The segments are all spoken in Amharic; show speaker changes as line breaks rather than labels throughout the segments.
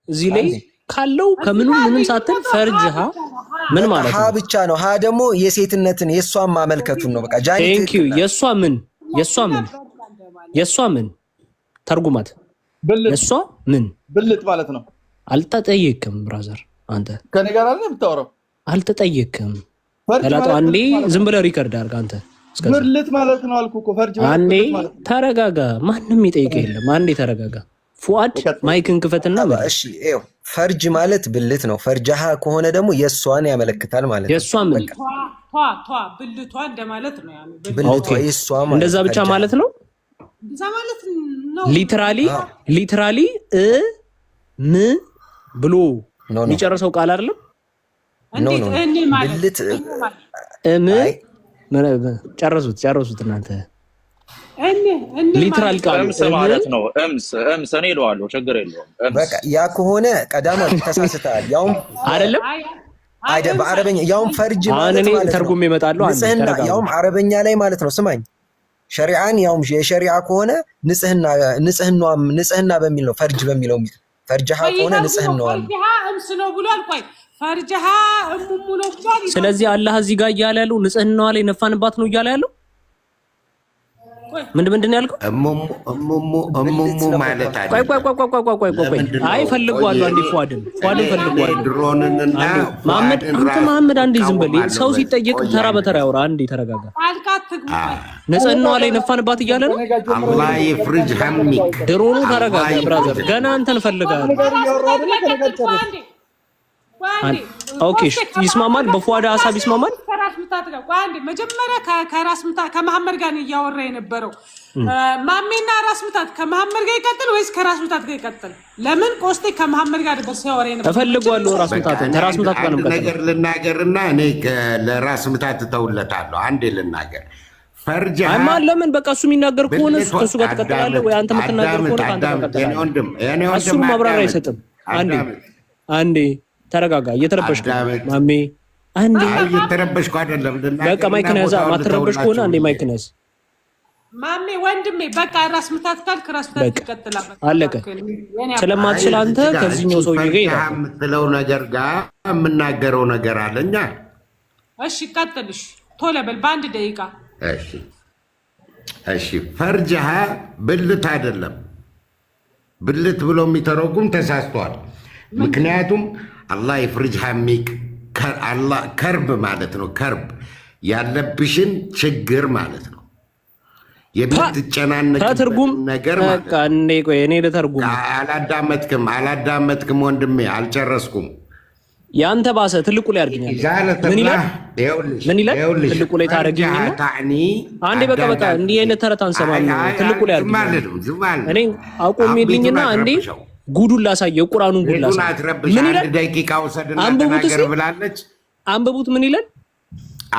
እዚህ ላይ ካለው ከምንም ሳትል ፈርጅሃ ምን ማለት ነው?
ሀ ብቻ ነው። ሀ ደግሞ የሴትነትን የሷን ማመልከቱን ነው። በቃ ጃኒ
ቴንክ ዩ የሷ ምን ተርጉማት። የሷ ምን
ብልት ማለት ነው።
አልተጠየቅም ብራዘር፣ አንተ
ከኔ ጋር አይደል የምታወራው?
አልተጠየቅም። ተላጣው አንዴ ዝም ብለህ ሪከርድ አድርግ አንተ።
ብልት ማለት ነው አልኩ እኮ ፈርጅ ማለት።
አንዴ ተረጋጋ፣ ማንም ይጠይቅ የለም። አንዴ ተረጋጋ። ፉአድ ማይክን ክፈትና
እሺ። ይኸው ፈርጅ ማለት ብልት ነው። ፈርጃሃ ከሆነ ደግሞ የሷን ያመለክታል ማለት ነው።
የሷ ምን
ብልቷ እንደማለት ነው።
ብልቷ የሷ ማለት
እንደዛ ብቻ ማለት ነው።
እንደዛ ማለት ነው።
ሊትራሊ ም ብሎ የሚጨርሰው ቃል አይደለም።
እንዴት እኔ ማለት
ብልት
ጨረሱት እናንተ።
ሊትራል
ቃል
ማለት ነው። እምስ እኔ እለዋለሁ፣ ችግር የለውም።
በቃ ያ ከሆነ ቀዳማት ተሳስተሃል። ያውም
አይደለም
በአረበኛ ያውም ፈርጅ ማለት ነው።
ተርጉም ይመጣሉ።
ንጽህና ያውም አረበኛ ላይ ማለት ነው። ስማኝ ሸሪዓን ያውም የሸሪዓ ከሆነ ንጽህና በሚል ነው ፈርጅ በሚለው ፈርጅሃ ከሆነ ንጽህናዋ
እምስ ነው ብሏል። ቆይ ፈርጅሃ እሙሙ ነው ብሏል።
ስለዚህ አላህ እዚህ ጋር እያለ ያለው ንጽህናዋ ላይ ነፋንባት ነው እያለ ያለው ምንድን ያልከው?
እሙሙ ማለት አይደለም።
ቆይ አይ ፈልጓለሁ። አንዴ ፏድን ፈልጓለሁ።
ድሮንንና
መሐመድ አንዴ ዝም በል። ሰው ሲጠየቅ ተራ በተራ ያውራ። አንዴ ተረጋጋ። ንጽህናዋ ላይ ነፋንባት እያለ ነው።
አላህ ይፍርጅ ሐሚክ።
ድሮኑ ተረጋጋ ብራዘር፣ ገና አንተን ፈልጋለሁ። ኦኬ ይስማማል። በፏዳ ሀሳብ ይስማማል።
መጀመሪያ ከራስ ምታት ከመሐመድ ጋር እያወራ የነበረው ማሜና ራስ ምታት ከመሐመድ ጋር ይቀጥል ወይስ ከራስ ምታት ጋር ይቀጥል? ለምን ቆስጤ ከመሐመድ ጋር ሲያወራ የነበረው
እፈልጋለሁ። ራስ ምታት ከራስ ምታት ጋር ነው
ነገር ልናገርና እኔ ለራስ ምታት ተውለታለሁ። አንዴ ልናገር ፈርጃ
አይማን ለምን በቃ እሱ የሚናገር ከሆነ እሱ ጋር ትቀጥላለህ ወይ አንተ የምትናገር ከሆነ አንተ ትቀጥላለህ። እሱ ማብራሪያ አይሰጥም። አንዴ ተረጋጋ። እየተረበሽኩ ማሜ አንዴ
እየተረበሽኩ አይደለም።
በቃ ማይክን ያዛ። ማትረበሽ ከሆነ አንዴ ማይክን ያዝ
ማሜ ወንድሜ። በቃ ራስ ምታት ካልክ ራስ ምታት ይቀጥላል።
አለቀ። ስለማትችል አንተ ከዚህኛው ሰውዬ ጋር ይላል
የምትለው ነገር ጋር የምናገረው ነገር አለኛ።
እሺ ቀጥልሽ፣ ቶሎ በል በአንድ ደቂቃ።
እሺ ፈርጅሃ ብልት አይደለም። ብልት ብሎ የሚተረጉም ተሳስቷል። ምክንያቱም አላህ ይፍርጅ ሐሚክ ከርብ ማለት ነው። ከርብ ያለብሽን ችግር ማለት ነው። የምትጨናነቅ ነገር ማለት
ነው። ቆይ እኔ ልተርጉም።
አላዳመጥክም ወንድሜ፣ አልጨረስኩም።
ያንተ ባሰ። ትልቁ ላይ አድርገኛል። ምን ይላል? ትልቁ ላይ ታረጋግኝ። አንዴ በቃ እንዲህ አይነት ተረት አንሰማም። ትልቁ ላይ አድርገኛል። እኔ አቆሜልኝና አንዴ ጉዱን ላሳየው። ቁርአኑን ጉድ ላሳየው። ምን ይላል?
ደቂቃ ወሰድና ተናገር ብላለች።
አንብቡት። ምን ይላል?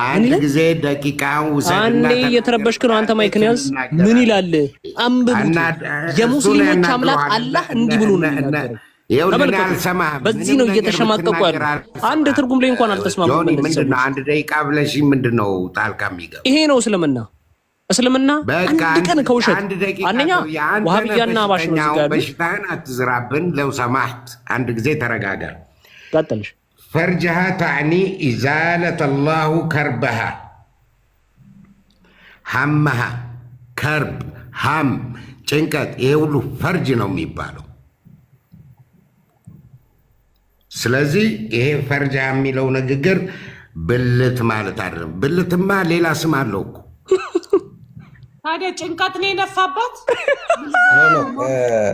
አንድ ጊዜ ደቂቃው ወሰድና
አንዴ እየተረበሽክ ነው አንተ። ማይክን ያዝ። ምን ይላል? አንብቡት። የሙስሊሞች አምላክ አላህ እንዲህ ብሎ ነው የሚናገረው። በዚህ ነው እየተሸማቀቁ ያሉ። አንድ ትርጉም ላይ እንኳን አልተስማሙም።
ምንድነው አንድ ደቂቃ ብለሽ ምንድነው ጣልቃ የሚገባ?
ይሄ ነው እስልምና አንድ ቀን ከውሸት አንደኛ ወሃቢያና አባሽ ነው ዝጋቢ።
በሽታን አትዝራብን። ለው ሰማህት አንድ ጊዜ ተረጋጋ።
ቀጥልሽ።
ፈርጅሃ ታዕኒ ኢዛለት አላሁ ከርበሃ ሐመሃ። ከርብ ሐም ጭንቀት፣ ይሄ ሁሉ ፈርጅ ነው የሚባለው። ስለዚህ ይሄ ፈርጅሃ የሚለው ንግግር ብልት ማለት አይደለም። ብልትማ ሌላ ስም አለው እኮ።
ታዲያ ጭንቀት ነው የነፋባት።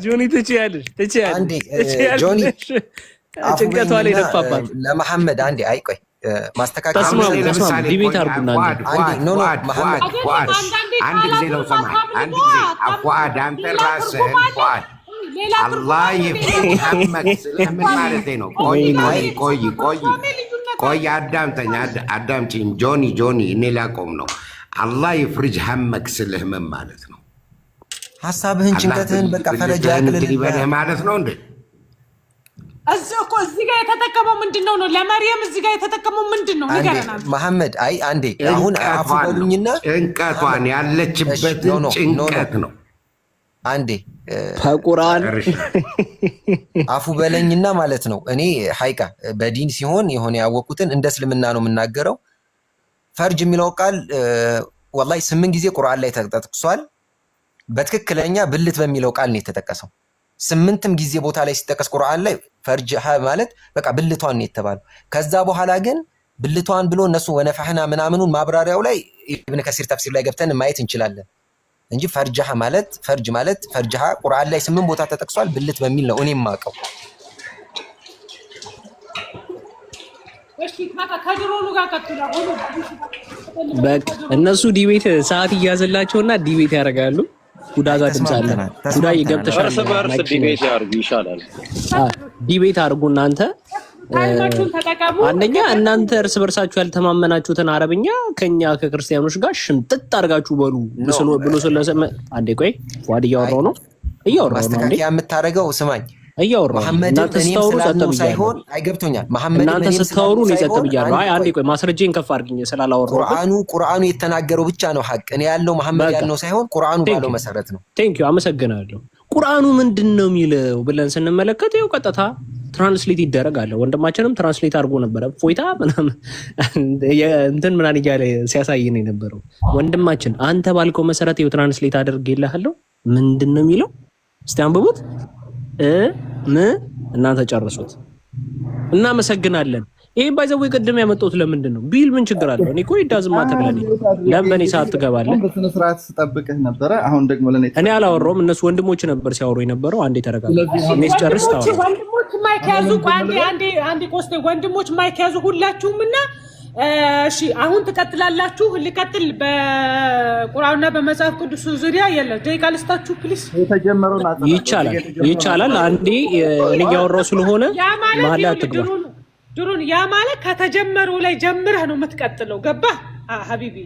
ጆኒ ትችያለሽ።
ጆኒ
ጭንቀቷ ላይ ነፋባት።
ለመሐመድ አንዴ ቆይ ማስተካከል
ተስማሙ። ዲቤት አድርጉና
አንድ ጊዜ ነው ሰማ። አንድ ጊዜ አፏድ አንተ ራስህን ፏድ አላህ ይፍርጅ ሐመክ ስለምን ማለት ነው? ቆይ አዳምጪኝ ጆኒ እኔ ላቆም ነው። አላህ ይፍርጅ ሐመክ ስልህ ምን ማለት ነው?
ሐሳብህን ጭንቀትህን በቃ ፈረጃ
ያቅልልህ ማለት ነው እንዴ?
እዚህ ጋር የተጠቀመው ምንድነው ነው? ለመርየም እዚህ ጋር የተጠቀመው ምንድነው? ንገረናል
መሐመድ። አንዴ አሁን አፉ በሉኝና
ጭንቀቷን ያለችበትን ጭንቀት ነው።
አንዴ
ቁርአን
አፉ በለኝና ማለት ነው። እኔ ሐቂቃ በዲን ሲሆን የሆነ ያወቁትን እንደ እስልምና ነው የምናገረው። ፈርጅ የሚለው ቃል ወላሂ 8 ጊዜ ቁርአን ላይ ተጠቅሷል። በትክክለኛ ብልት በሚለው ቃል ነው የተጠቀሰው። 8ም ጊዜ ቦታ ላይ ሲጠቀስ ቁርአን ላይ ፈርጅ ማለት በቃ ብልቷን ነው የተባለው። ከዛ በኋላ ግን ብልቷን ብሎ እነሱ ወነፈህና ምናምኑን ማብራሪያው ላይ ኢብኑ ከሲር ተፍሲር ላይ ገብተን ማየት እንችላለን እንጂ ፈርጅሃ ማለት ፈርጅሃ ቁርአን ላይ 8 ቦታ ተጠቅሷል ብልት በሚል ነው እኔም ማቀው።
እሺ በቃ ከድሮኑ ጋር ቀጥላ ሆኖ
በቃ እነሱ ዲቤት ሰዓት እያዘላቸውና ዲቤት ያደርጋሉ። ጉዳዛ ድምጽ አለ። ጉዳ ይገብተሻል።
በርስ ዲቤት ያርጉ ይሻላል።
ዲቤት አድርጉ እናንተ። አንደኛ እናንተ እርስ በርሳችሁ ያልተማመናችሁትን አረብኛ ከኛ ከክርስቲያኖች ጋር ሽምጥጥ አድርጋችሁ በሉ ብሎ ስለሰማ አንዴ ቆይ ፏድ እያወራው ነው
ማስተካከያ የምታረገው ስማኝ
እያወራው እናንተ ስታወሩ ጸጥ
ሳይሆን አይገብቶኛል። መሐመድ
እናንተ ስታወሩ ነው ጸጥ ብያለሁ። አይ አንዴ ቆይ ማስረጃዬን ከፍ አድርግኝ ስላላወራው
ቁርአኑ የተናገረው ብቻ ነው ሐቅ። እኔ ያለው መሐመድ ያለው ሳይሆን ቁርአኑ ባለው መሰረት ነው።
ቴንክ ዩ አመሰግናለሁ። ቁርአኑ ምንድነው የሚለው ብለን ስንመለከት ይኸው ቀጥታ ትራንስሌት ይደረጋል። ወንድማችንም ትራንስሌት አድርጎ ነበረ ፎይታ ምናምን እንትን ምናምን እያለ ሲያሳየን የነበረው ወንድማችን አንተ ባልከው መሰረት ይኸው ትራንስሌት አድርጌልሃለሁ። ምንድነው የሚለው እስቲ አንብቡት። እናንተ ጨርሱት። እናመሰግናለን። ይሄ ባይዘው ቅድም ያመጣሁት ለምንድን ነው ቢል ምን ችግር አለው? እኔ እኮ ይዳዝማ ተብለኝ ለምን ሰዓት ትገባለህ?
በስነ ስርዓት ስጠብቅህ ነበረ። አሁን ደግሞ ለኔ
እኔ አላወራሁም። እነሱ ወንድሞች ነበር ሲያወሩ የነበረው። አንዴ ተረጋጋ። እኔ ስጨርስ ታወራ።
ወንድሞች ማይክ ያዙ። አንዴ ቆስቴ ወንድሞች ማይክ ያዙ ሁላችሁም እና እሺ አሁን ትቀጥላላችሁ። ልቀጥል በቁርአንና በመጽሐፍ ቅዱስ ዙሪያ የለ ደቂቃ ልስጣችሁ ፕሊስ።
የተጀመረው
ይቻላል። አንዴ እኔ እያወራሁ ስለሆነ ማላ አትግባ።
ድሩን ያ ማለት ከተጀመረው ላይ ጀምረህ ነው የምትቀጥለው። ገባህ ሀቢቢ?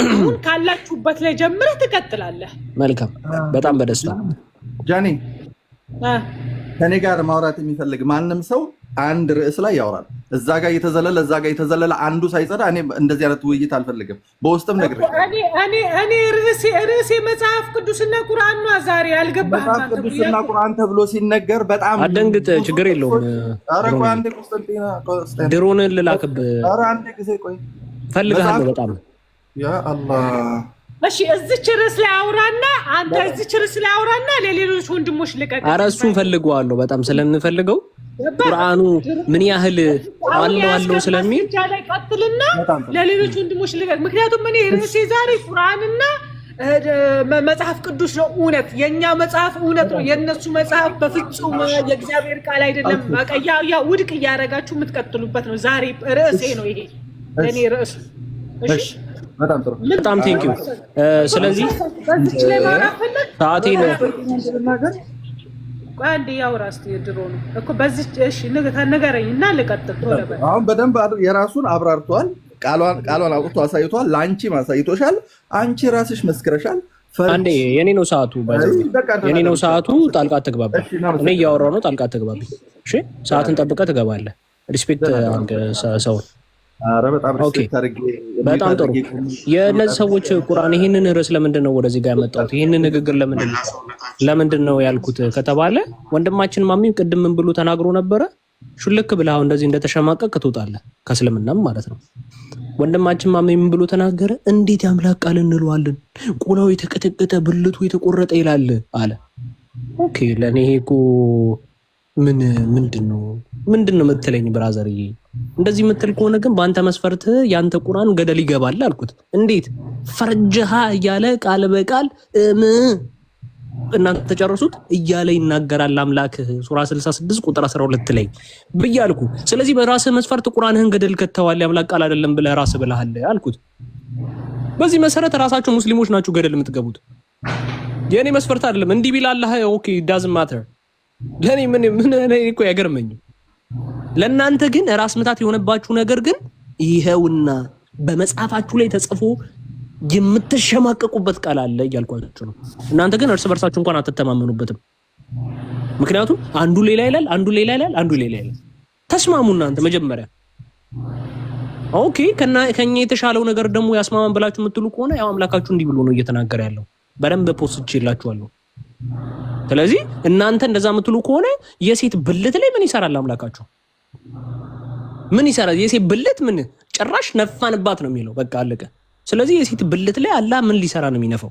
አሁን ካላችሁበት ላይ ጀምረህ ትቀጥላለህ።
መልካም፣ በጣም በደስታ
ጃኒ። ከኔ ጋር ማውራት የሚፈልግ ማንም ሰው አንድ ርዕስ ላይ ያወራል። እዛ ጋር የተዘለለ አንዱ ሳይጸዳ እኔ እንደዚህ አይነት ውይይት አልፈልግም። በውስጥም ነግሬ
እኔ ርዕሴ መጽሐፍ ቅዱስና ቁርአን ነው። ዛሬ አልገባህም?
መጽሐፍ ቅዱስና ቁርአን ተብሎ ሲነገር በጣም
አደንግጥ። ችግር የለውም።
ኧረ ቆይ አንዴ ቆስጠንጢና
ድሮንን ልላክብህ።
ኧረ አንዴ ጊዜ ቆይ
ፈልግሃለሁ በጣም
ያ አላህ።
እሺ እዚች ርዕስ ላይ አውራና አንተ እዚች ርዕስ ላይ አውራና ለሌሎች ወንድሞች ልቀቅ።
ኧረ እሱን ፈልገዋለሁ በጣም ስለምፈልገው ቁርአኑ ምን ያህል አለው ስለሚል
ቀጥልና ለሌሎች ወንድሞች ልቀቅ። ምክንያቱም እኔ ርዕሴ ዛሬ ቁርአንና መጽሐፍ ቅዱስ ነው። እውነት የኛ መጽሐፍ እውነት ነው፣ የነሱ መጽሐፍ በፍጹም የእግዚአብሔር ቃል አይደለም። በቃ ውድቅ እያደረጋችሁ የምትቀጥሉበት ነው። ዛሬ ርዕሴ ነው ይሄ የኔ ርዕስ። እሺ
በጣም ጥሩ፣
በጣም ቴንክ ዩ። ስለዚህ
በዚች ላይ ማራፈለት
ሰዓቴን
አንዴ ያውራ እስቲ ድሮ ነው እኮ በዚች። እሺ ንገረኝ እና ልቀጥል። ቶሎ በል።
አሁን በደንብ የራሱን አብራርቷል። ቃሏን አውጥቶ አሳይቷል። ለአንቺ ማሳይቶሻል። አንቺ ራስሽ መስክረሻል።
አንዴ የኔ ነው ሰዓቱ፣ የኔ ነው ሰዓቱ። ጣልቃ አትግባብኝ። እኔ እያወራሁ ነው። ጣልቃ አትግባብኝ። እሺ ሰዓትን ጠብቀህ ትገባለህ። ሪስፔክት ሰው። በጣም ጥሩ። የእነዚህ ሰዎች ቁርአን ይህንን ርዕስ ለምንድን ነው ወደዚህ ጋር ያመጣሁት? ይህንን ንግግር ለምንድን ነው ያልኩት ከተባለ ወንድማችን ማሚም ቅድም ምን ብሎ ተናግሮ ነበረ? ሹልክ ብለህ አሁን እንደዚህ እንደተሸማቀቅ ትወጣለህ ከእስልምናም ማለት ነው። ወንድማችን ማሚ ምን ብሎ ተናገረ? እንዴት ያምላክ ቃል እንለዋለን? ቆላው የተቀጠቀጠ ብልቱ የተቆረጠ ይላል አለ። ኦኬ ለኔ እኮ ምንድን ነው የምትለኝ ብራዘርዬ? እንደዚህ የምትል ከሆነ ግን በአንተ መስፈርት ያንተ ቁርአን ገደል ይገባል አልኩት። እንዴት ፈርጅሃ እያለ ቃል በቃል እናንተ ተጨርሱት እያለ ይናገራል አምላክህ ሱራ 66 ቁጥር 12 ላይ ብያልኩ። ስለዚህ በራስህ መስፈርት ቁርአንህን ገደል ከተዋል ያምላክ ቃል አይደለም ብለህ ራስህ ብለሃል አልኩት። በዚህ መሰረት ራሳችሁ ሙስሊሞች ናችሁ ገደል የምትገቡት። የኔ መስፈርት አይደለም። እንዲህ ቢል አላህ ኦኬ ዳዝንት ማተር ለኔ ምን እኮ ያገርመኝ። ለእናንተ ግን ራስ ምታት የሆነባችሁ ነገር ግን ይሄውና በመጽሐፋችሁ ላይ ተጽፎ የምትሸማቀቁበት ቃል አለ እያልኳችሁ ነው። እናንተ ግን እርስ በርሳችሁ እንኳን አትተማመኑበትም። ምክንያቱም አንዱ ሌላ ይላል፣ አንዱ ሌላ ይላል፣ አንዱ ሌላ ይላል። ተስማሙ እናንተ መጀመሪያ። ኦኬ ከኛ የተሻለው ነገር ደግሞ ያስማማን ብላችሁ የምትሉ ከሆነ ያው አምላካችሁ እንዲህ ብሎ ነው እየተናገረ ያለው። በደንብ ፖስት ይላችኋለሁ። ስለዚህ እናንተ እንደዛ የምትሉ ከሆነ የሴት ብልት ላይ ምን ይሰራል አምላካችሁ? ምን ይሰራል? የሴት ብልት ምን ጭራሽ ነፋንባት ነው የሚለው። በቃ አለቀ። ስለዚህ የሴት ብልት ላይ አላህ ምን ሊሰራ ነው የሚነፋው?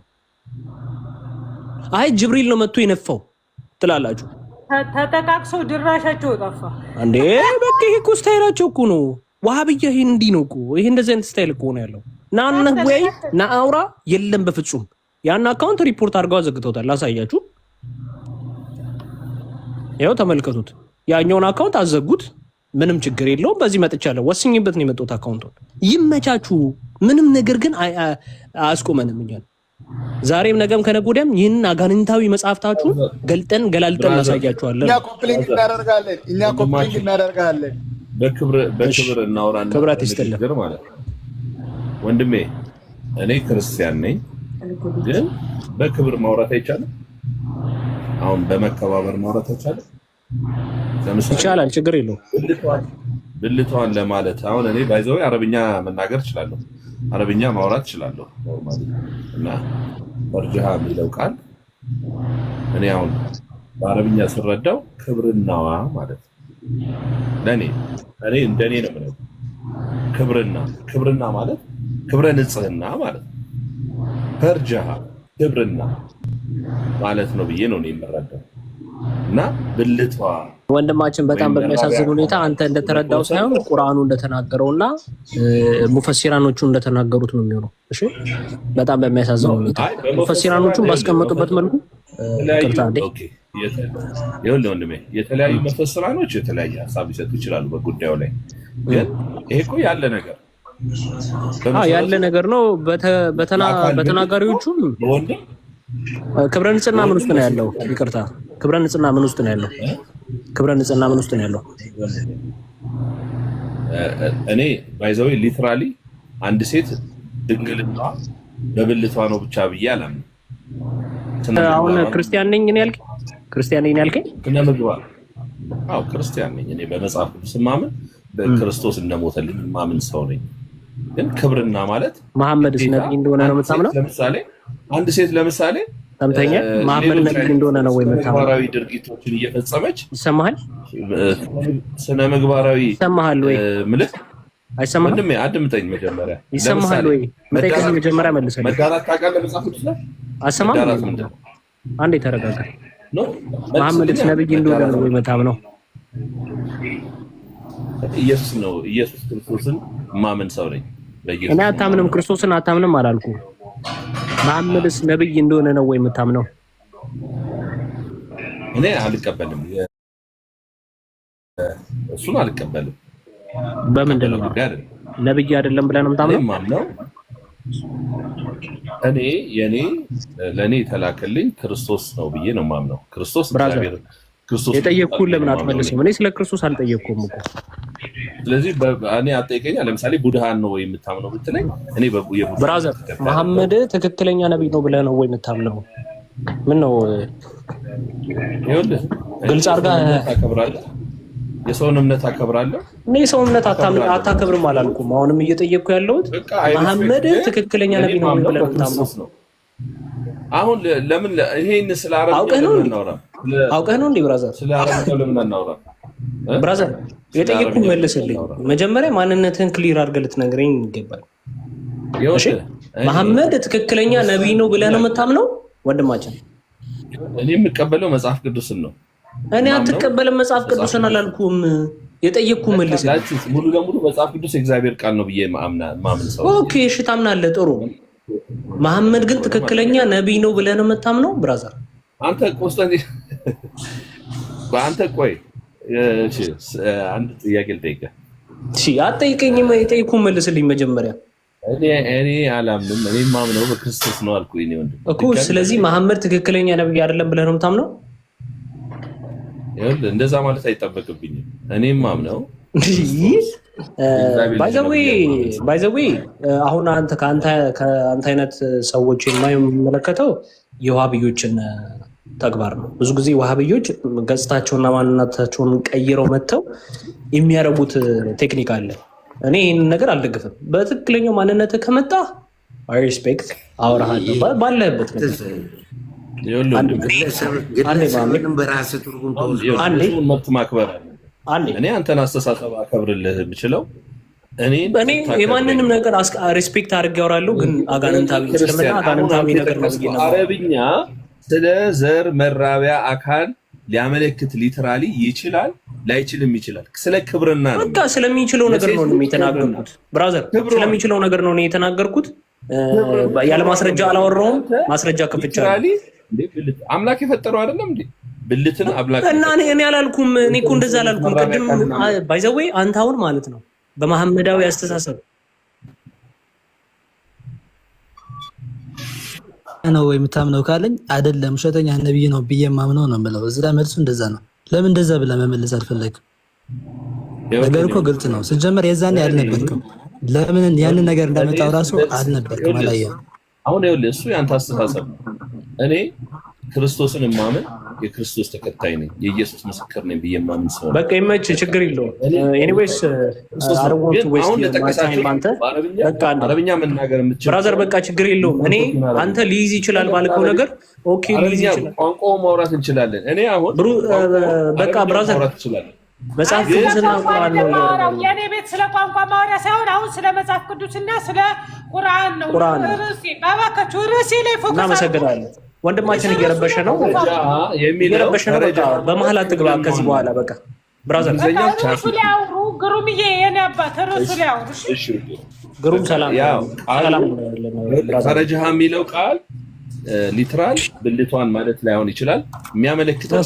አይ ጅብሪል ነው መጥቶ የነፋው ትላላችሁ።
ተጠቃቅሰው ድራሻቸው ጠፋ
እንዴ? በቃ ይሄ እኮ ስታይላቸው እኮ ነው። ዋሃብያ ይሄ እንዲህ ነው እኮ። ይሄ እንደዚህ አይነት ስታይል እኮ ነው ያለው። ና ወይ ና አውራ የለም በፍጹም። ያን አካውንት ሪፖርት አድርገው አዘግተውታል። ላሳያችሁ። ያው ተመልከቱት። ያኛውን አካውንት አዘጉት። ምንም ችግር የለውም። በዚህ መጥቻለሁ። ወስኝበት ነው የመጣሁት አካውንቱን። ይመቻችሁ። ምንም ነገር ግን አያስቆመንም እኛን። ዛሬም ነገም ከነገ ወዲያም ይህንን አጋንንታዊ መጽሐፍታችሁን ገልጠን ገላልጠን እናሳያችኋለን።
እኛ ኮምፕሊንግ እናደርጋለን።
በክብር እናወራለን።
ክብራት ይስጥልን
ማለት ነው። ወንድሜ እኔ ክርስቲያን ነኝ፣ ግን በክብር ማውራት አይቻልም። አሁን በመከባበር ማውራት አይቻልም።
ይቻላል፣ ችግር የለውም።
ብልቷን ለማለት አሁን እኔ ባይዘው አረብኛ መናገር እችላለሁ፣ አረብኛ ማውራት እችላለሁ እና ፈርጅሃ የሚለው ቃል እኔ አሁን በአረብኛ ስረዳው ክብርናዋ ማለት ነው። ለኔ እንደኔ ነው ማለት ክብርና ማለት ክብረ ንጽህና ማለት ነው። ፈርጅሃ ክብርና ማለት ነው ብዬ ነው የምረዳው። እና ብልቷ
ወንድማችን በጣም በሚያሳዝን ሁኔታ አንተ እንደተረዳው ሳይሆን ቁርአኑ እንደተናገረውና ሙፈሲራኖቹ እንደተናገሩት ነው የሚሆነው። እሺ በጣም በሚያሳዝን ሁኔታ ሙፈሲራኖቹን ባስቀመጡበት መልኩ
ወንድሜ የተለያዩ ሙፈሲራኖች የተለያየ ሀሳብ ሊሰጡ ይችላሉ በጉዳዩ ላይ። ግን ይሄ እኮ ያለ ነገር ነው። በተናጋሪዎቹም ክብረ ንጽህና ምን ውስጥ ነው ያለው? ይቅርታ ክብረ ንጽህና ምን ውስጥ ነው ያለው? ክብረ ንጽህና ምን ውስጥ ነው ያለው? እኔ ባይዘው ሊትራሊ አንድ ሴት ድንግልና በብልቷ ነው ብቻ ብዬ አላምንም።
አሁን ክርስቲያን ነኝ እኔ ያልከኝ ክርስቲያን ነኝ ያልከኝ
ከነ ምግባር አው ክርስቲያን ነኝ እኔ በመጽሐፍ ቅዱስ ማምን በክርስቶስ እንደሞተልኝ ማምን ሰው ነኝ። ግን ክብርና ማለት
መሐመድስ ነብይ እንደሆነ ነው የምታምነው?
ለምሳሌ አንድ ሴት ለምሳሌ
ሰምተኛ መሐመድ ነብይ እንደሆነ ነው ወይ የምታምነው?
ምግባራዊ ድርጊቶችን እየፈጸመች
ይሰማሃል?
ስነ ምግባራዊ
ይሰማሃል ወይ?
ምልክ
አይሰማህም?
ወንድሜ አድምጠኝ መጀመሪያ።
ይሰማሃል ወይ? መጠየቅ መጀመሪያ መልሰህ።
መዳራት ታውቃለህ? መጽሐፍ ቅዱስ ላይ
አሰማም። አንዴ ተረጋጋ። መሐመድስ ነብይ እንደሆነ ነው ወይ የምታምነው? ኢየሱስ ክርስቶስን ማመን ሰው ነኝ። እኔ አታምንም፣ ክርስቶስን አታምንም አላልኩም። መሐመድስ ነብይ እንደሆነ ነው ወይ የምታምነው?
እኔ አልቀበልም፣ እሱን አልቀበልም።
በምንድን ነው ነብይ አይደለም ብለህ ነው የምታምነው?
እኔ ለእኔ የተላከልኝ ክርስቶስ ነው ብዬ ነው የማምነው። ክርስቶስ
የጠየቅኩህን ለምን አትመልስም? እኔ ስለ ክርስቶስ አልጠየቅኩም እኮ።
ስለዚህ እኔ አትጠይቀኛ። ለምሳሌ ቡድሃን ነው ወይ የምታምነው ብትለኝ እኔ
ብራዘር መሐመድ ትክክለኛ ነብይ ነው ብለህ ነው ወይ የምታምነው? ምን ነው ግልጽ አድርገህ
ታከብራለህ? የሰውን እምነት አከብራለሁ።
እኔ የሰውን እምነት አታከብርም አላልኩም። አሁንም እየጠየቅኩ ያለሁት መሐመድ ትክክለኛ ነብይ ነው ብለህ ነው የምታምነው?
አሁን ለምን ይሄን ስለ አረብ
አውቀህ ነው እንዴ ብራዘር?
ስለ አረብ ለምን አናወራ?
ብራዘር የጠየቅኩህ መልስልኝ። መጀመሪያ ማንነትህን ክሊር አድርገህ ልትነግረኝ ይገባል። እሺ መሐመድ ትክክለኛ ነብይ ነው ብለህ ነው የምታምነው ወንድማችን?
እኔ የምቀበለው መጽሐፍ ቅዱስን ነው።
እኔ አትቀበልም መጽሐፍ ቅዱስን አላልኩም። የጠየቅኩህ መልስልኝ።
ሙሉ ለሙሉ መጽሐፍ ቅዱስ የእግዚአብሔር ቃል ነው ብዬ ማምን ሰው።
ኦኬ እሺ ታምናለህ፣ ጥሩ። መሐመድ ግን ትክክለኛ ነብይ ነው ብለህ ነው የምታምነው ብራዘር?
አንተ ቆስጠን በአንተ ቆይ እሺ አንድ ጥያቄ ልጠይቅህ።
እሺ አትጠይቀኝም፣ የጠየቅኩህን መልስልኝ መጀመሪያ።
እኔ አላምንም። እኔ ማምነው በክርስቶስ ነው አልኩኝ እኔ ወንድም
እኮ። ስለዚህ መሐመድ ትክክለኛ ነብይ አይደለም ብለህ ነው የምታምነው?
ይኸውልህ እንደዛ ማለት አይጠበቅብኝም። እኔም ማምነው ባይዘዌ አሁን ከአንተ አይነት ሰዎችን የማይመለከተው የዋሃብዮችን ተግባር ነው። ብዙ ጊዜ ዋሃብዮች ገጽታቸውና ማንነታቸውን ቀይረው መጥተው የሚያረጉት ቴክኒክ አለ። እኔ ይህንን ነገር አልደግፍም። በትክክለኛው ማንነትህ ከመጣ ሪስፔክት አወራሃለሁ ባለህበት ነገር።
ግለሰብንም በራስህ ትርጉም
ተወስዶ መብት ማክበር እኔ አንተን አስተሳሰብ አከብርልህ የምችለው እኔ
የማንንም ነገር ሪስፔክት አድርጌ ያወራለሁ፣ ግን አጋንንታዊ ስለምና አጋንንታዊ ነገር ነው።
አረብኛ ስለ ዘር መራቢያ አካል ሊያመለክት ሊትራሊ ይችላል ላይችልም ይችላል። ስለ ክብርና ነው
በቃ ስለሚችለው ነገር ነው የተናገርኩት። ብራዘር ስለሚችለው ነገር ነው የተናገርኩት። ያለ ማስረጃ አላወራውም። ማስረጃ ከፍቻለሁ።
አምላክ የፈጠረው አይደለም እንዴ? ብልትን አምላክ
እና እኔ አላልኩም። እኔ እኮ እንደዛ አላልኩም። ቅድም ባይዘዌ አንተ አሁን ማለት ነው በመሐመዳዊ አስተሳሰብ
ነው ወይ የምታምነው ካለኝ አይደለም ውሸተኛ ነብይ ነው ብዬ ማምነው ነው የምለው። እዚህ ላይ መልሱ እንደዛ ነው። ለምን እንደዛ ብለህ መመለስ አልፈለግም? ነገር እኮ ግልጽ ነው። ሲጀመር የዛኔ አልነበርክም። ለምን ያንን ነገር እንዳመጣው ራሱ አልነበርክም። አላየም።
አሁን ይኸውልህ እሱ ያንተ አስተሳሰብ ነው። እኔ ክርስቶስን ማመን የክርስቶስ ተከታይ ነኝ፣ የኢየሱስ ምስክር ነኝ ብዬ ማምን ሰው
በቃ ይመች፣ ችግር የለውም። ኤኒዌይስ
አረብኛ መናገር የምትችል
ብራዘር፣ በቃ ችግር የለውም። እኔ አንተ ሊይዝ ይችላል ባልከው ነገር ኦኬ፣ ሊይዝ ይችላል።
ቋንቋው ማውራት እንችላለን። እኔ አሁን
በቃ ብራዘር መጽሐፍ ቅዱስና ቁርአን ነው
የኔ ቤት። ስለ ቋንቋ ማውሪያ ሳይሆን አሁን ስለ መጽሐፍ ቅዱስና ስለ ቁርአን ነው ርዕሴ። ባባካችሁ ርዕሴ ላይ ፎከስ።
እናመሰግናለን። ወንድማችን እየረበሸ ነው እየረበሸ ነው። በቃ በመሀል አትግባ ከዚህ በኋላ በቃ ብራዘር።
ርዕሱ ላይ አውሩ። ግሩምዬ የኔ አባት ርዕሱ ላይ አውሩ።
እሺ
ግሩም ሰላም ሰላም።
ፈረጅሃ የሚለው ቃል ሊትራል ብልቷን ማለት ላይሆን ይችላል። የሚያመለክተው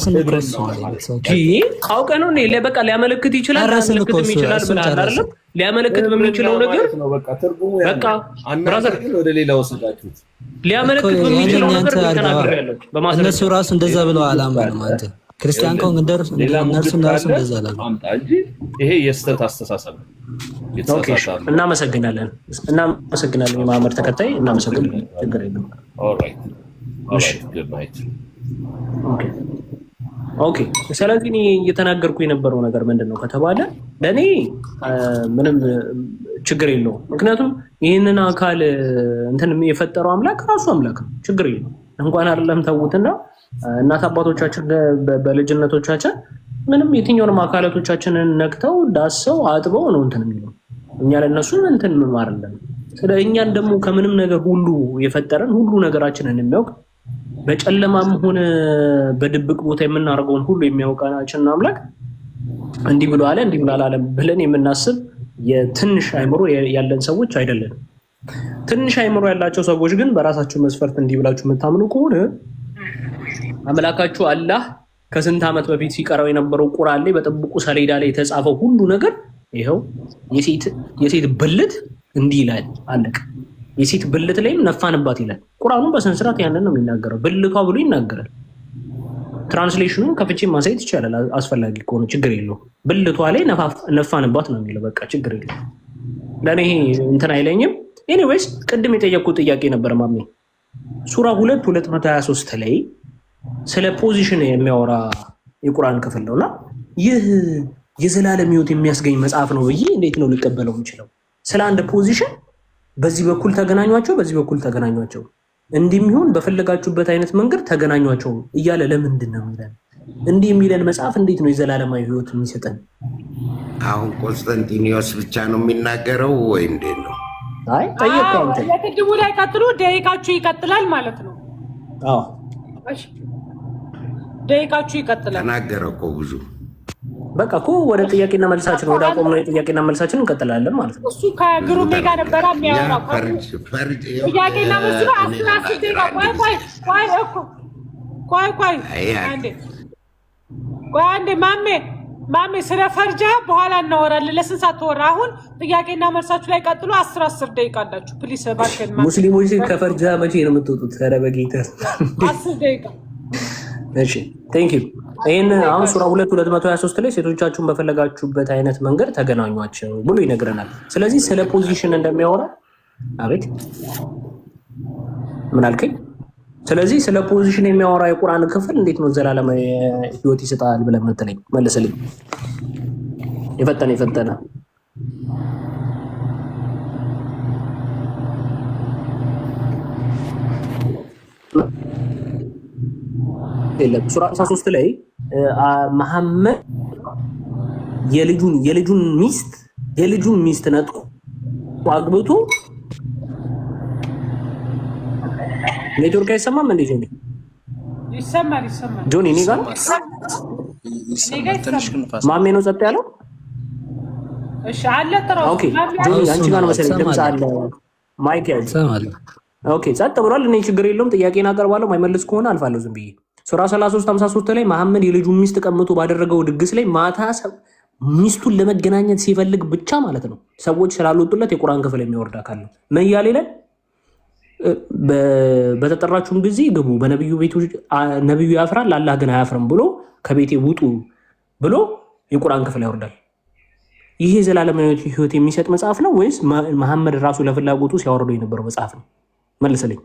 አውቀ ነው እኔ በቃ ሊያመለክት ይችላል ሊያመለክትም ይችላል ብለሃል አይደለም? ሊያመለክት በሚችለው ነገር በቃ ብራዘር
ወደ ሌላ ወሰዳችሁት።
ሊያመለክት በሚችለው ነገር ተናገር ያለው
እነሱ ራሱ እንደዛ ብለው አላመኑም። አንተ ክርስቲያን ከሆንክ እንደርስ እነሱ እንደዛ አላሉ
እንጂ ይሄ የስተት አስተሳሰብ ነው።
እናመሰግናለን። የማህመድ ተከታይ እናመሰግናለን። ችግር የለም። ኦኬ። ስለዚህ እኔ እየተናገርኩ የነበረው ነገር ምንድን ነው ከተባለ ለእኔ ምንም ችግር የለውም። ምክንያቱም ይህንን አካል እንትን የፈጠረው አምላክ ራሱ አምላክ ነው። ችግር የለውም። እንኳን አይደለም ተዉትና እናት አባቶቻችን በልጅነቶቻችን ምንም የትኛውንም አካላቶቻችንን ነክተው ዳሰው አጥበው ነው እንትን የሚለው። እኛ ለነሱ እንትን እንማርለን። ስለ እኛን ደግሞ ከምንም ነገር ሁሉ የፈጠረን ሁሉ ነገራችንን የሚያውቅ በጨለማም ሆነ በድብቅ ቦታ የምናደርገውን ሁሉ የሚያውቃችን አምላክ እንዲህ ብሎ አለ እንዲህ ብሎ አላለም ብለን የምናስብ የትንሽ አይምሮ ያለን ሰዎች አይደለንም። ትንሽ አይምሮ ያላቸው ሰዎች ግን በራሳቸው መስፈርት እንዲህ ብላችሁ የምታምኑ ከሆነ አምላካችሁ አላህ ከስንት ዓመት በፊት ሲቀራው የነበረው ቁርአን ላይ በጥብቁ ሰሌዳ ላይ የተጻፈው ሁሉ ነገር ይኸው የሴት ብልት እንዲህ ይላል። አለቀ። የሴት ብልት ላይም ነፋንባት ይላል ቁርአኑ። በስነ ስርዓት ያንን ነው የሚናገረው። ብልቷ ብሎ ይናገራል። ትራንስሌሽኑን ከፍቼ ማሳየት ይቻላል አስፈላጊ ከሆነ ችግር የለውም። ብልቷ ላይ ነፋንባት ነው የሚለው። በቃ ችግር የለውም። ለእኔ እንትን አይለኝም። ኤኒዌይስ ቅድም የጠየቅኩት ጥያቄ ነበር ማሜ። ሱራ 2:223 ላይ ስለ ፖዚሽን የሚያወራ የቁርአን ክፍል ነውና ይህ የዘላለም ሕይወት የሚያስገኝ መጽሐፍ ነው ብዬ እንዴት ነው ሊቀበለው የምችለው? ስለ አንድ ፖዚሽን በዚህ በኩል ተገናኟቸው፣ በዚህ በኩል ተገናኟቸው፣ እንዲሚሆን በፈለጋችሁበት አይነት መንገድ ተገናኟቸው እያለ ለምንድን ነው የሚለን? እንዲህ የሚለን መጽሐፍ እንዴት ነው የዘላለማዊ ሕይወት የሚሰጠን?
አሁን ቆስጠንጢኒዮስ ብቻ ነው የሚናገረው ወይ እንዴት ነው?
አይ ጠየቅኩ። አንተ
የቅድሙ ላይ ቀጥሉ፣ ደቂቃችሁ ይቀጥላል ማለት ነው።
አዎ
እሺ፣ ደቂቃችሁ ይቀጥላል።
ተናገረ እኮ ብዙ።
በቃ እኮ ወደ ጥያቄና መልሳችን ወደ አቆምነው የጥያቄና መልሳችን እንቀጥላለን ማለት ነው።
እሱ ከግሩሜ ጋር ነበረ የሚያወራው። ጥያቄና መልሱ ነው። 10 ደቂቃ ቆይ አንዴ ማሜ ስለ ፈርጃ በኋላ እናወራለን። ለስንት ሰዓት ተወራ? አሁን ጥያቄና መልሳችሁ ላይ ቀጥሎ 10 ደቂቃ አላችሁ ፕሊስ። ባከን
ሙስሊሞች ከፈርጃ መቼ ነው የምትወጡት? ኧረ በጌታ
10 ደቂቃ።
እሺ ቴንክ ዩ። ይሄን አሁን ሱራ 2:223 ላይ ሴቶቻችሁን በፈለጋችሁበት አይነት መንገድ ተገናኟቸው ብሎ ይነግረናል። ስለዚህ ስለ ፖዚሽን እንደሚያወራ አቤት ምን አልከኝ? ስለዚህ ስለ ፖዚሽን የሚያወራ የቁርአን ክፍል እንዴት ነው ዘላለማዊ ሕይወት ይሰጣል ብለህ የምትለኝ? መልስልኝ። የፈጠነ የለም። ሱራ 13 ላይ መሐመድ የልጁን ሚስት ነጥቆ አግብቶ ኔትወርክ አይሰማም እንዴ ጆኒ?
ይሰማል።
ጆኒ እኔ ጋር ማሜ ነው ጸጥ ያለው።
እሺ አለ ተራው።
ኦኬ ጆኒ አንቺ ጋር ነው መሰለኝ ድምጽ አለ። ማይክ ያዝ። ኦኬ ጸጥ ብሏል። እኔ ችግር የለውም ጥያቄን አቀርባለሁ። ማይመልስ ከሆነ አልፋለሁ ዝም ብዬ። ሱራ 33:53 ላይ መሐመድ የልጁን ሚስት ቀምቶ ባደረገው ድግስ ላይ ማታ ሚስቱን ለመገናኘት ሲፈልግ ብቻ ማለት ነው ሰዎች ስላልወጡለት የቁርአን ክፍል የሚወርድ አካል ነው። ምን እያለ ይላል? በተጠራችሁም ጊዜ ግቡ፣ በነብዩ ቤቶች ነብዩ ያፍራል አላህ ግን አያፍርም ብሎ ከቤቴ ውጡ ብሎ የቁርአን ክፍል ያወርዳል። ይሄ ዘላለማዊ ህይወት የሚሰጥ መጽሐፍ ነው ወይስ መሐመድ ራሱ ለፍላጎቱ ሲያወርደው የነበረው መጽሐፍ ነው? መልስልኝ።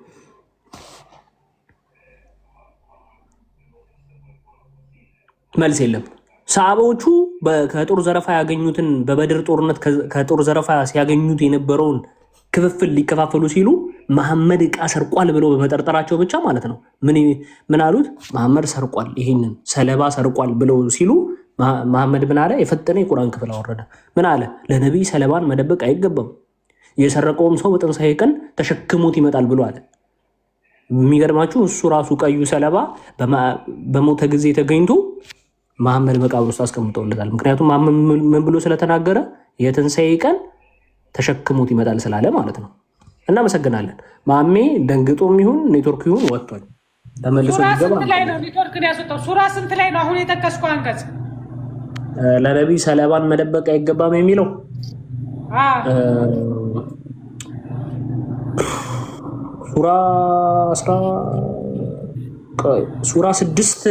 መልስ የለም። ሰሃባዎቹ ከጦር ዘረፋ ያገኙትን በበድር ጦርነት ከጦር ዘረፋ ሲያገኙት የነበረውን ክፍፍል ሊከፋፈሉ ሲሉ መሐመድ ዕቃ ሰርቋል ብለው በመጠርጠራቸው ብቻ ማለት ነው ምን አሉት? መሐመድ ሰርቋል፣ ይሄንን ሰለባ ሰርቋል ብለው ሲሉ መሐመድ ምን አለ? የፈጠነ የቁርአን ክፍል አወረደ። ምን አለ? ለነቢይ ሰለባን መደበቅ አይገባም፣ የሰረቀውም ሰው በትንሣኤ ቀን ተሸክሞት ይመጣል ብሎ አለ። የሚገርማችሁ እሱ ራሱ ቀዩ ሰለባ በሞተ ጊዜ ተገኝቶ መሐመድ መቃብር ውስጥ አስቀምጠውለታል። ምክንያቱም መሐመድ ምን ብሎ ስለተናገረ የትንሣኤ ቀን ተሸክሞት ይመጣል ስላለ ማለት ነው። እናመሰግናለን። ማሜ ደንግጦም ይሁን ኔትወርክ ይሁን ወጥቷል። ተመልሶ ይገባ።
ስንት ላይ ነው ኔትወርክን ያስወጣው? ሱራ ስንት ላይ ነው አሁን የጠቀስከው አንቀጽ?
ለነቢይ ሰለባን መደበቅ አይገባም የሚለው ሱራ 6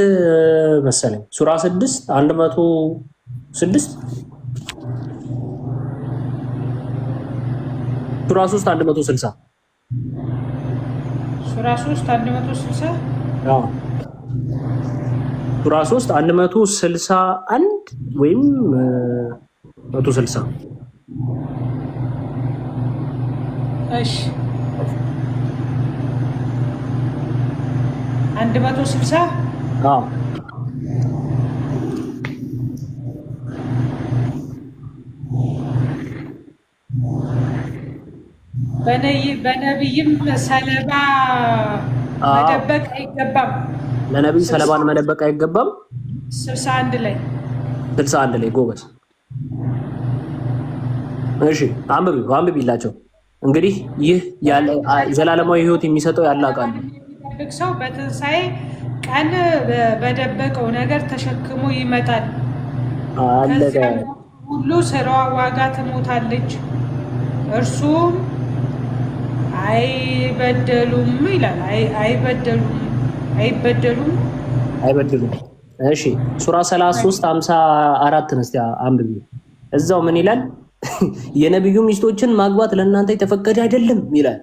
መሰለኝ። ሱራ 6 106 ሱራ 3 160
ሱራ 3 160
ሱራ 3 161 ወይም 160
እሺ 160 በነቢይም ሰለባ መደበቅ አይገባም።
ለነቢይ ሰለባን መደበቅ አይገባም።
61 ላይ ጎበዝ። እሺ አንብቢላቸው። እንግዲህ ይህ ዘላለማዊ ህይወት የሚሰጠው ያለ ቃል ነው። ሰው በትንሣኤ ቀን በደበቀው ነገር ተሸክሞ ይመጣል። ሁሉ ስራዋ ዋጋ ትሞታለች፣ እርሱም አይበደሉም ይላል። አይበደሉም።
እሺ ሱራ 33:54 እስቲ አንብቢ። እዛው ምን ይላል? የነብዩ ሚስቶችን ማግባት ለእናንተ የተፈቀደ አይደለም ይላል።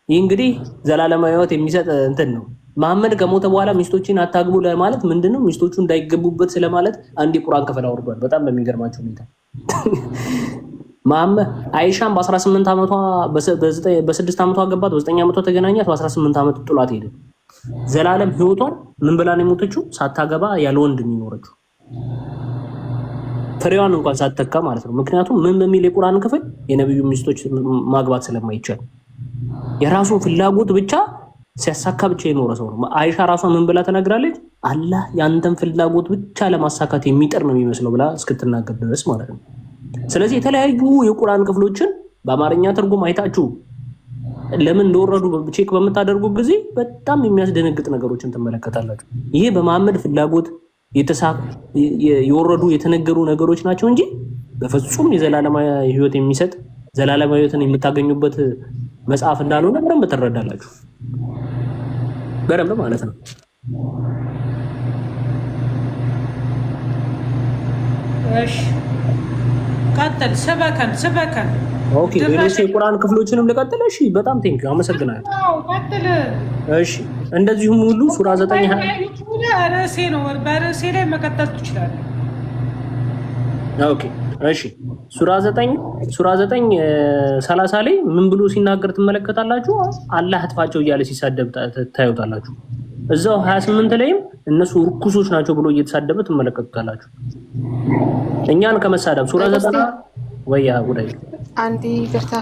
ይህ እንግዲህ ዘላለማዊ ህይወት የሚሰጥ እንትን ነው። መሐመድ ከሞተ በኋላ ሚስቶችን አታግቡ ለማለት ምንድነው? ሚስቶቹ እንዳይገቡበት ስለማለት አንድ ቁርአን ክፍል አውርዷል። በጣም በሚገርማችሁ ሁኔታ መሐመድ አይሻን በ18 ዓመቷ በ6 ዓመቷ አገባት፣ በ9 ዓመቷ ተገናኛት፣ በ18 ዓመት ጥሏት ሄደ። ዘላለም ህይወቷን ምን ብላ ነው የሞተችው? ሳታገባ ያለ ወንድ የሚኖረችው ፍሬዋን እንኳን ሳትተካ ማለት ነው። ምክንያቱም ምን በሚል የቁርአን ክፍል የነብዩ ሚስቶች ማግባት ስለማይቻል የራሱን ፍላጎት ብቻ ሲያሳካ ብቻ የኖረ ሰው ነው። አይሻ ራሷ ምን ብላ ተናግራለች? አላህ ያንተን ፍላጎት ብቻ ለማሳካት የሚጠር ነው የሚመስለው ብላ እስክትናገር ድረስ ማለት ነው። ስለዚህ የተለያዩ የቁርአን ክፍሎችን በአማርኛ ትርጉም አይታችሁ ለምን እንደወረዱ ቼክ በምታደርጉ ጊዜ በጣም የሚያስደነግጥ ነገሮችን ትመለከታላችሁ። ይሄ በመሐመድ ፍላጎት የወረዱ የተነገሩ ነገሮች ናቸው እንጂ በፍጹም የዘላለማዊ ህይወት የሚሰጥ ዘላለማዊ ህይወትን የምታገኙበት መጽሐፍ እንዳልሆነ በደንብ ትረዳላችሁ። በደንብ ማለት ነው።
እሺ ቀጥል። ስበከን
ኦኬ። ሌሎች የቁርአን ክፍሎችንም ልቀጥል? እሺ በጣም ቴንኪው አመሰግናለሁ።
ቀጥል።
እሺ እንደዚሁም ሁሉ ሱራ 9
ርዕሴ ነው። በርዕሴ ላይ መቀጠል ትችላለህ።
ኦኬ እሺ ሱራ 9:30 ላይ ምን ብሎ ሲናገር ትመለከታላችሁ? አላህ አጥፋቸው እያለ ሲሳደብ ታዩታላችሁ። እዛው 28 ላይም እነሱ ርኩሶች ናቸው ብሎ እየተሳደበ ትመለከታላችሁ። እኛን ከመሳደብ ሱራ 90 ወያ ጉዳይ
አንዴ ይቅርታ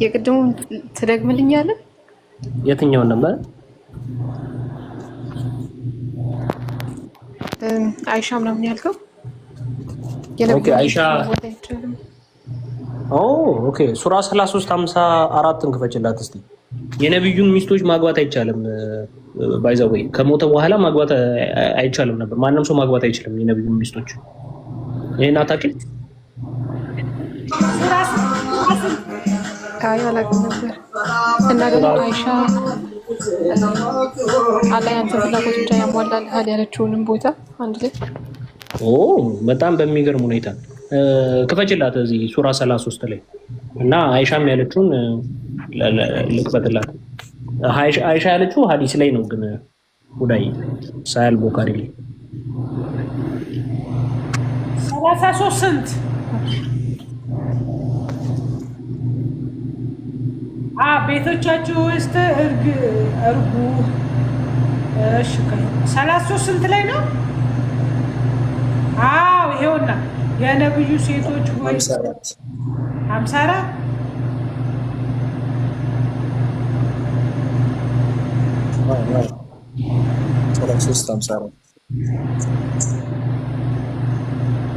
የቅድሙ ትደግምልኛለህ?
የትኛው ነበር?
አይሻ ምናምን ያልከው?
ኦኬ አይሻ ኦኬ ሱራ 33:54 ክፈችላት እስቲ። የነብዩን ሚስቶች ማግባት አይቻልም። ባይዛው ወይ ከሞተ በኋላ ማግባት አይቻልም ነበር። ማንንም ሰው ማግባት አይችልም የነብዩን ሚስቶች። ይሄን አታውቂም?
አይ አላውቅም ነበር። እና ደግሞ አይሻ አላህ ያንተን ፍላጎት ብቻ ያሟላልሃል ያለችውንም ቦታ አንድ ላይ
በጣም በሚገርም ሁኔታ ክፈችላት እዚህ ሱራ 33 ላይ እና አይሻም ያለችውን ልክፈትላት። አይሻ ያለችው ሐዲስ ላይ ነው ግን ሁዳይ ሳይል ቡኻሪ ላይ
33 ስንት ቤቶቻችሁ ውስጥ እርጉ እሺ 33 ስንት ላይ ነው? ይሄውና የነብዩ ሴቶች ሆይ 54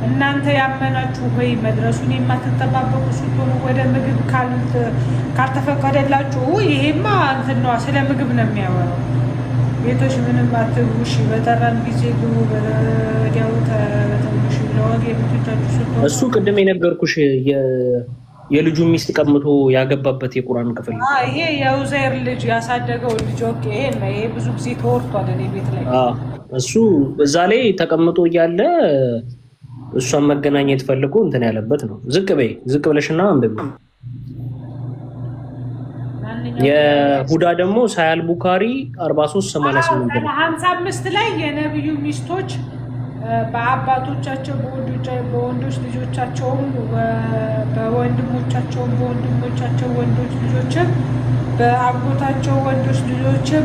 እናንተ ያመናችሁ ሆይ መድረሱን የማትጠባበቁ ስትሆኑ ወደ ምግብ ካልተፈቀደላችሁ ይሄማ እንትን ነው፣ ስለ ምግብ ነው የሚያወራው። ቤቶች ምንም አትግቡሽ፣ በጠራን ጊዜ ግቡ፣ ወዲያው ተተውሽ ለወግ የቤቶቻችሁ ስትሆኑ
እሱ ቅድም የነገርኩሽ የልጁ ሚስት ቀምቶ ያገባበት የቁርአን ክፍል
ይሄ የኡዘይር ልጅ ያሳደገው ልጅ ኦኬ። ይሄ ብዙ ጊዜ ተወርቷል እኔ ቤት ላይ
እሱ እዛ ላይ ተቀምጦ እያለ እሷን መገናኘት ፈልጎ እንትን ያለበት ነው። ዝቅ ብለሽና አንብቢ። የሁዳ ደግሞ ሳያል ቡኻሪ 43:88
55 ላይ የነብዩ ሚስቶች በአባቶቻቸው በወንዶች ልጆቻቸውም በወንድሞቻቸውም በወንድሞቻቸው ወንዶች ልጆችም በአጎታቸው ወንዶች ልጆችም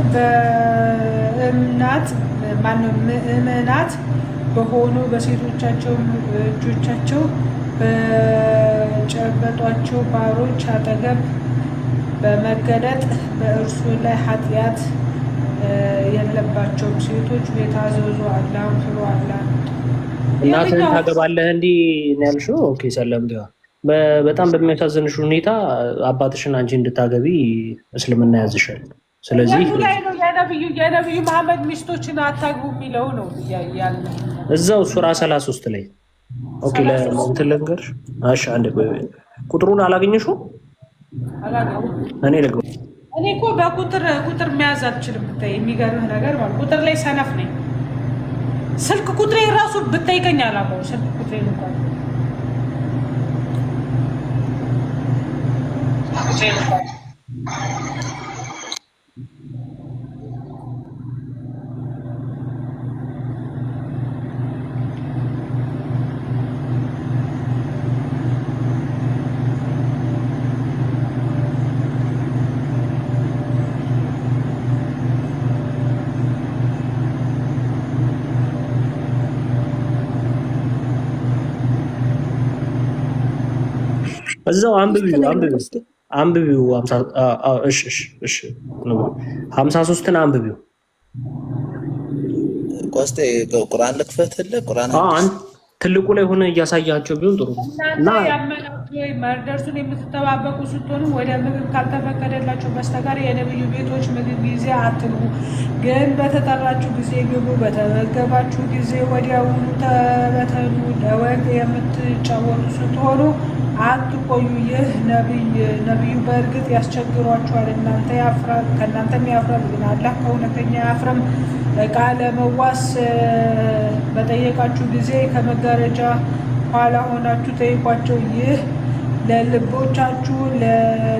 ምእመናት በሆኑ በሴቶቻቸው እጆቻቸው በጨበጧቸው ባሮች አጠገብ በመገለጥ በእርሱ ላይ ኃጢአት የለባቸውም። ሴቶች የታዘዙ አላህን ፍሩ። አላህ
እናትህን ታገባለህ እንዲህ ነው ያልሽው? ኦኬ ሰለም ዲያ በጣም በሚያሳዝንሽ ሁኔታ አባትሽን አንቺ እንድታገቢ እስልምና ያዝሻል። ስለዚህ
የነብዩ መሐመድ ሚስቶችን አታግቡ የሚለው ነው ያለ
እዛው ሱራ 33 ላይ ኦኬ። ለእንትን ልንገርሽ። እሺ አንዴ ቁጥሩን አላገኘሽው?
እኔ እኮ በቁጥር መያዝ አልችልም። ብታይ የሚገርምህ ነገር ማለት ቁጥር ላይ ሰነፍ ነኝ። ስልክ ቁጥሬ ራሱ ብታይቀኝ አላውቀውም። ስልክ ቁጥሬ እንኳን
እዛው አንብቢው 53ን አንብቢው።
ቆስጤ ቁርአን ልክፈትልህ። ቁርአን
ትልቁ ላይ ሆነ እያሳያቸው ቢሆን ጥሩ ነው።
እና ያመናችሁ ወይ መርደርሱን የምትተባበቁ ስትሆኑ ወደ ምግብ ካልተፈቀደላችሁ በስተቀር የነብዩ ቤቶች ምግብ ጊዜ አትግቡ። ግን በተጠራችሁ ጊዜ ግቡ። በተመገባችሁ ጊዜ ወዲያውኑ ተበተኑ። ለወግ የምትጫወቱ ስትሆኑ አትቆዩ። ይህ ነብዩ በእርግጥ ያስቸግሯችኋል፣ ከእናንተም ያፍራል። ግን አላህ ከእውነተኛ አያፍርም። ዕቃ ለመዋስ በጠየቃችሁ ጊዜ ከመጋረጃ ኋላ ሆናችሁ ጠይቋቸው። ይህ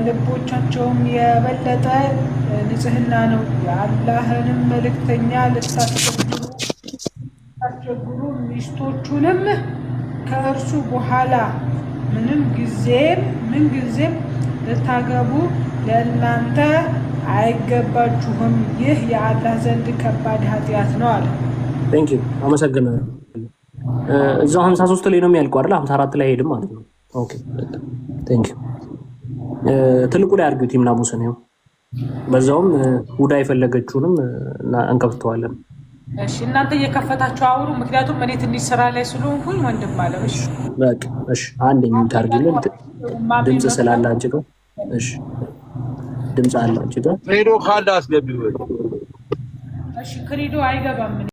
ለልቦቻቸውም የበለጠ ንጽህና ነው። የአላህንም መልእክተኛ ልታስቸግሩ ሚስቶቹንም ከእርሱ በኋላ ምን ጊዜም ልታገቡ ለእናንተ አይገባችሁም፣ ይህ የአላህ ዘንድ ከባድ ኃጢአት ነው አለ።
ቴንክ ዩ አመሰግናለሁ። እዛው 53 ላይ ነው የሚያልቀው አይደል? 54 ላይ ሄድም ማለት ነው። ኦኬ ቴንክ ዩ። ትልቁ ላይ አድርጉት ይምናሙሰን ነው። በዛውም ሁዳ የፈለገችውንም እንከፍተዋለን።
እሺ እናንተ እየከፈታችሁ አውሩ፣ ምክንያቱም እኔ ትንሽ ስራ ላይ ስለሆንኩኝ ወንድም ማለት እሺ
በቃ እሺ። አንድ ታርጊልን ድምጽ ስላለ አንቺ ጋር እሺ፣ ድምጽ አለ አንቺ ጋር
ክሬዶ ካለ አስገቢው።
እሺ ክሬዶ አይገባም።